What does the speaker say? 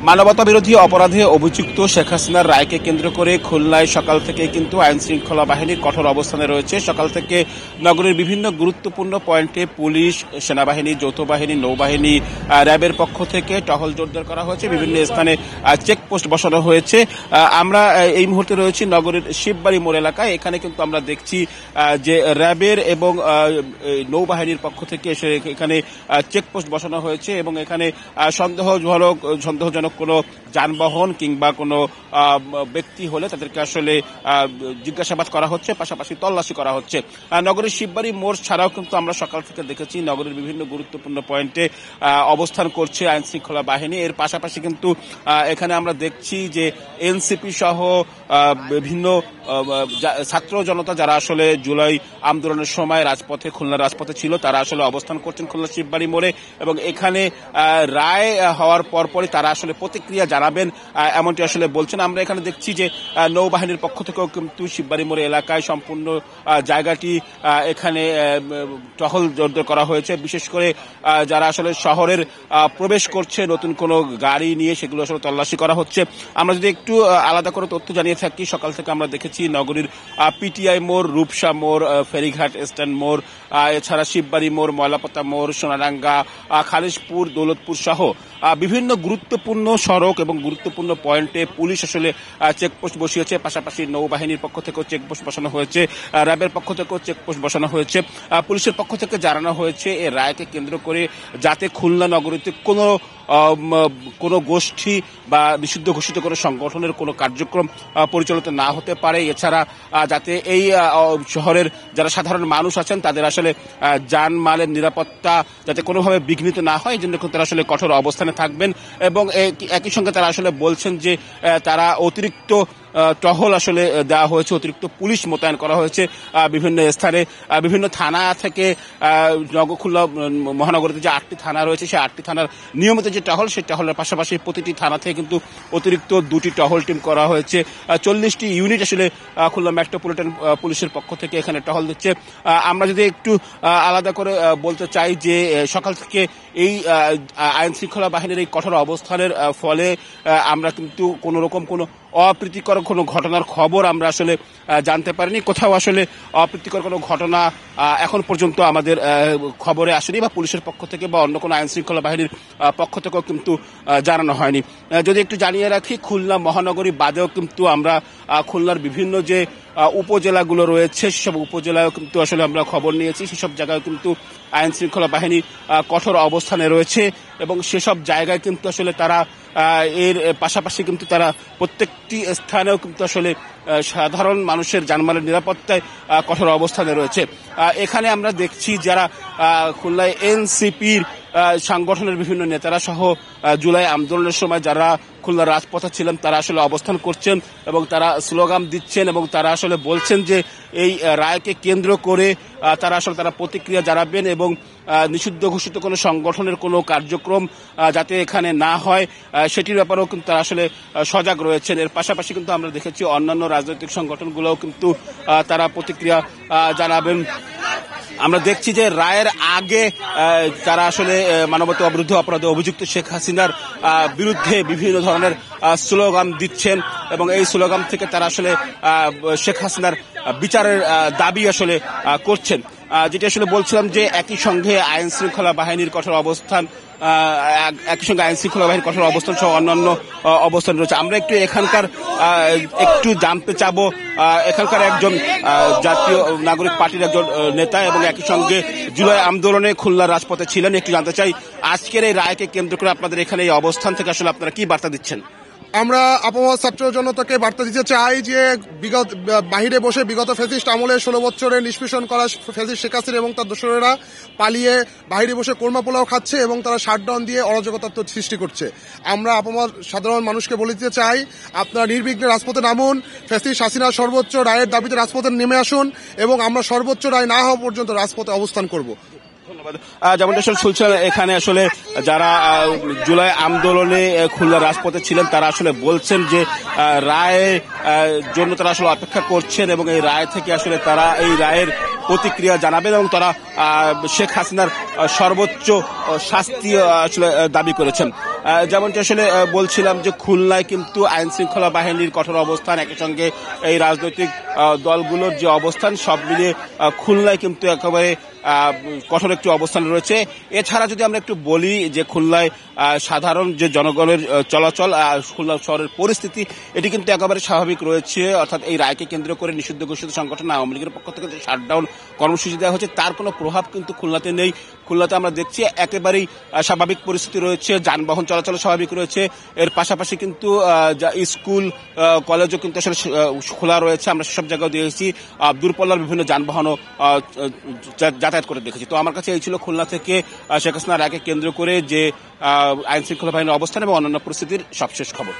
মানবতা বিরোধী অপরাধে অভিযুক্ত শেখ হাসিনার রায়কে কেন্দ্র করে খুলনায় সকাল থেকে কিন্তু আইন শৃঙ্খলা বাহিনীর কঠোর অবস্থানে রয়েছে। সকাল থেকে নগরের বিভিন্ন গুরুত্বপূর্ণ পয়েন্টে পুলিশ, সেনাবাহিনী, যৌথ বাহিনী, নৌবাহিনী, র্যাবের পক্ষ থেকে টহল জোরদার করা হয়েছে। বিভিন্ন স্থানে চেকপোস্ট বসানো হয়েছে। আমরা এই মুহূর্তে রয়েছি নগরের শিববাড়ি মোড় এলাকায়। এখানে কিন্তু আমরা দেখছি যে র্যাবের এবং নৌবাহিনীর পক্ষ থেকে এখানে চেকপোস্ট বসানো হয়েছে এবং এখানে সন্দেহজনক কোনো যানবাহন কিংবা কোনো ব্যক্তি হলে তাদেরকে আসলে জিজ্ঞাসাবাদ করা হচ্ছে, পাশাপাশি তল্লাশি করা হচ্ছে। নগরের শিববাড়ি মোড় ছাড়াও কিন্তু আমরা সকাল থেকে দেখেছি নগরের বিভিন্ন গুরুত্বপূর্ণ পয়েন্টে অবস্থান করছে আইন শৃঙ্খলা বাহিনী। এর পাশাপাশি কিন্তু এখানে আমরা দেখছি যে এনসিপি সহ বিভিন্ন ছাত্র জনতা যারা আসলে জুলাই আন্দোলনের সময় খুলনার রাজপথে ছিল, তারা আসলে অবস্থান করছেন খুলনা শিববাড়ি মোড়ে এবং এখানে রায় হওয়ার পরপরই তারা আসলে প্রতিক্রিয়া জানাবেন এমনটি আসলে বলছেন। আমরা এখানে দেখছি যে নৌবাহিনীর পক্ষ থেকেও কিন্তু শিববাড়ি মোড় এলাকায় সম্পূর্ণ জায়গাটি এখানে টহল জোরদার করা হয়েছে। বিশেষ করে যারা আসলে শহরের প্রবেশ করছে নতুন কোনো গাড়ি নিয়ে, সেগুলো আসলে তল্লাশি করা হচ্ছে। আমরা যদি একটু আলাদা করে তথ্য জানিয়ে থাকি, সকাল থেকে আমরা দেখেছি নগরীর পিটিআই মোড়, রূপসা মোড়, ফেরিঘাট স্ট্যান্ড মোড়, এছাড়া শিববাড়ি মোড়, ময়লাপাতা মোড়, সোনাডাঙ্গা, খালিশপুর, দৌলতপুর সহ বিভিন্ন গুরুত্বপূর্ণ সড়ক এবং গুরুত্বপূর্ণ পয়েন্টে পুলিশ আসলে চেকপোস্ট বসিয়েছে। পাশাপাশি নৌবাহিনীর পক্ষ থেকেও চেকপোস্ট বসানো হয়েছে, র্যাবের পক্ষ থেকেও চেকপোস্ট বসানো হয়েছে। পুলিশের পক্ষ থেকে জানানো হয়েছে এই রায়কে কেন্দ্র করে যাতে খুলনা নগরীতে কোনো গোষ্ঠী বা নিষিদ্ধ ঘোষিত কোনো সংগঠনের কোনো কার্যক্রম পরিচালিত না হতে পারে। এছাড়া যাতে এই শহরের যারা সাধারণ মানুষ আছেন তাদের আসলে জানমালের নিরাপত্তা যাতে কোনোভাবে বিঘ্নিত না হয়, এই জন্য তারা আসলে কঠোর অবস্থানে থাকবেন। এবং একই সঙ্গে তারা আসলে বলছেন যে তারা অতিরিক্ত টহল আসলে দেওয়া হয়েছে, অতিরিক্ত পুলিশ মোতায়েন করা হয়েছে বিভিন্ন স্থানে। বিভিন্ন থানা থেকে খুলনা মহানগরীতে যে 8টি থানা রয়েছে, সেই 8টি থানার নিয়মিত যে টহল, সেই টহলের পাশাপাশি প্রতিটি থানা থেকে কিন্তু অতিরিক্ত 2টি টহল টিম করা হয়েছে। 40টি ইউনিট আসলে খুলনা মেট্রোপলিটন পুলিশের পক্ষ থেকে এখানে টহল দিচ্ছে। আমরা যদি একটু আলাদা করে বলতে চাই যে সকাল থেকে এই আইন শৃঙ্খলা বাহিনীর এই কঠোর অবস্থানের ফলে আমরা কিন্তু কোনো রকম কোনো অপ্রীতিকর কোনো ঘটনার খবর আমরা আসলে জানতে পারিনি। কোথাও আসলে অপ্রীতিকর কোনো ঘটনা এখন পর্যন্ত আমাদের খবরে আসেনি বা পুলিশের পক্ষ থেকে বা অন্য কোনো আইন শৃঙ্খলা বাহিনীর পক্ষ থেকেও কিন্তু জানানো হয়নি। যদি একটু জানিয়ে রাখি, খুলনা মহানগরী বাদেও কিন্তু আমরা খুলনার বিভিন্ন যে উপজেলাগুলো রয়েছে, সেসব উপজেলায়ও কিন্তু আসলে আমরা খবর নিয়েছি। সেসব জায়গায় কিন্তু আইন শৃঙ্খলা বাহিনী কঠোর অবস্থানে রয়েছে এবং সেসব জায়গায় কিন্তু আসলে তারা এর পাশাপাশি কিন্তু তারা প্রত্যেকটি স্থানেও কিন্তু আসলে সাধারণ মানুষের জানমালের নিরাপত্তায় কঠোর অবস্থানে রয়েছে। এখানে আমরা দেখছি যারা খুলনায় এনসিপির সংগঠনের বিভিন্ন নেতারা সহ জুলাই আন্দোলনের সময় যারা খুলনার রাজপথে ছিলেন, তারা আসলে অবস্থান করছেন এবং তারা স্লোগান দিচ্ছেন এবং তারা আসলে বলছেন যে এই রায়কে কেন্দ্র করে তারা প্রতিক্রিয়া জানাবেন এবং নিষিদ্ধ ঘোষিত কোনো সংগঠনের কোনো কার্যক্রম যাতে এখানে না হয় সেটির ব্যাপারেও কিন্তু তারা আসলে সজাগ রয়েছেন। এর পাশাপাশি কিন্তু আমরা দেখেছি অন্যান্য রাজনৈতিক সংগঠনগুলোও কিন্তু তারা প্রতিক্রিয়া জানাবেন। আমরা দেখছি যে রায়ের আগে তারা আসলে মানবতা বিরোধী অপরাধে অভিযুক্ত শেখ হাসিনার বিরুদ্ধে বিভিন্ন ধরনের স্লোগান দিচ্ছেন এবং এই স্লোগান থেকে তারা আসলে শেখ হাসিনার বিচারের দাবি আসলে করছেন। যেটা আসলে বলছিলাম যে একই সঙ্গে আইন শৃঙ্খলা বাহিনীর কঠোর অবস্থান সহ অন্যান্য অবস্থান রয়েছে। আমরা একটু এখানকার একটু জানতে চাবো, এখানকার একজন জাতীয় নাগরিক পার্টির একজন নেতা এবং একই সঙ্গে জুলাই আন্দোলনে খুলনার রাজপথে ছিলেন। একটু জানতে চাই আজকের এই রায়কে কেন্দ্র করে আপনাদের এখানে এই অবস্থান থেকে আসলে আপনারা কি বার্তা দিচ্ছেন? আমরা আপামর ছাত্র জনতাকে বার্তা দিতে চাই যে বাহিরে বসে বিগত ফ্যাসিস্ট আমলে 16 বছরে নিষ্পেষণ করা ফ্যাসিস্ট শেখ হাসিনা এবং তার দোসরেরা পালিয়ে বাহিরে বসে কোরমা পোলাও খাচ্ছে এবং তারা শাটডাউন দিয়ে অরাজকতার সৃষ্টি করছে। আমরা আপামর সাধারণ মানুষকে বলে দিতে চাই, আপনারা নির্বিঘ্নে রাজপথে নামুন, ফ্যাসিস্ট হাসিনার সর্বোচ্চ রায়ের দাবিতে রাজপথে নেমে আসুন এবং আমরা সর্বোচ্চ রায় না হওয়া পর্যন্ত রাজপথে অবস্থান করব। ধন্যবাদ। যেমনটা শুনছিলেন, এখানে আসলে যারা জুলাই আন্দোলনে খুলনা রাজপথে ছিলেন তারা আসলে বলছেন যে রায়ের জন্য তারা আসলে অপেক্ষা করছেন এবং এই রায় থেকে আসলে তারা এই রায়ের প্রতিক্রিয়া জানাবেন এবং তারা শেখ হাসিনার সর্বোচ্চ শাস্তি আসলে দাবি করেছেন। যেমনটি আসলে বলছিলাম যে খুলনায় কিন্তু আইন শৃঙ্খলা বাহিনীর কঠোর অবস্থান, একই সঙ্গে এই রাজনৈতিক দলগুলোর যে অবস্থান, সব মিলিয়ে খুলনায় কিন্তু একেবারে কঠোর একটি অবস্থান রয়েছে। এছাড়া যদি আমরা একটু বলি যে খুলনায় সাধারণ যে জনগণের চলাচল, খুলনা শহরের পরিস্থিতি, এটি কিন্তু একেবারে স্বাভাবিক রয়েছে। অর্থাৎ এই রায়কে কেন্দ্র করে নিষিদ্ধ ঘোষিত সংগঠন আওয়ামী লীগের পক্ষ থেকে যে শাটডাউন কর্মসূচি দেওয়া হচ্ছে, তার কোনো প্রভাব কিন্তু খুলনাতে নেই। খুলনাতে আমরা দেখছি একেবারেই স্বাভাবিক পরিস্থিতি রয়েছে, যানবাহন চলাচল স্বাভাবিক রয়েছে। এর পাশাপাশি কিন্তু স্কুল কলেজও কিন্তু আসলে খোলা রয়েছে। আমরা সেসব জায়গায় দেখেছি দূরপাল্লার বিভিন্ন যানবাহনও যাতায়াত করে দেখেছি। তো আমার কাছে এই ছিল খুলনা থেকে শেখ হাসিনা রায়কে কেন্দ্র করে যে আইন শৃঙ্খলা বাহিনীর অবস্থান এবং অন্যান্য পরিস্থিতির সবশেষ খবর।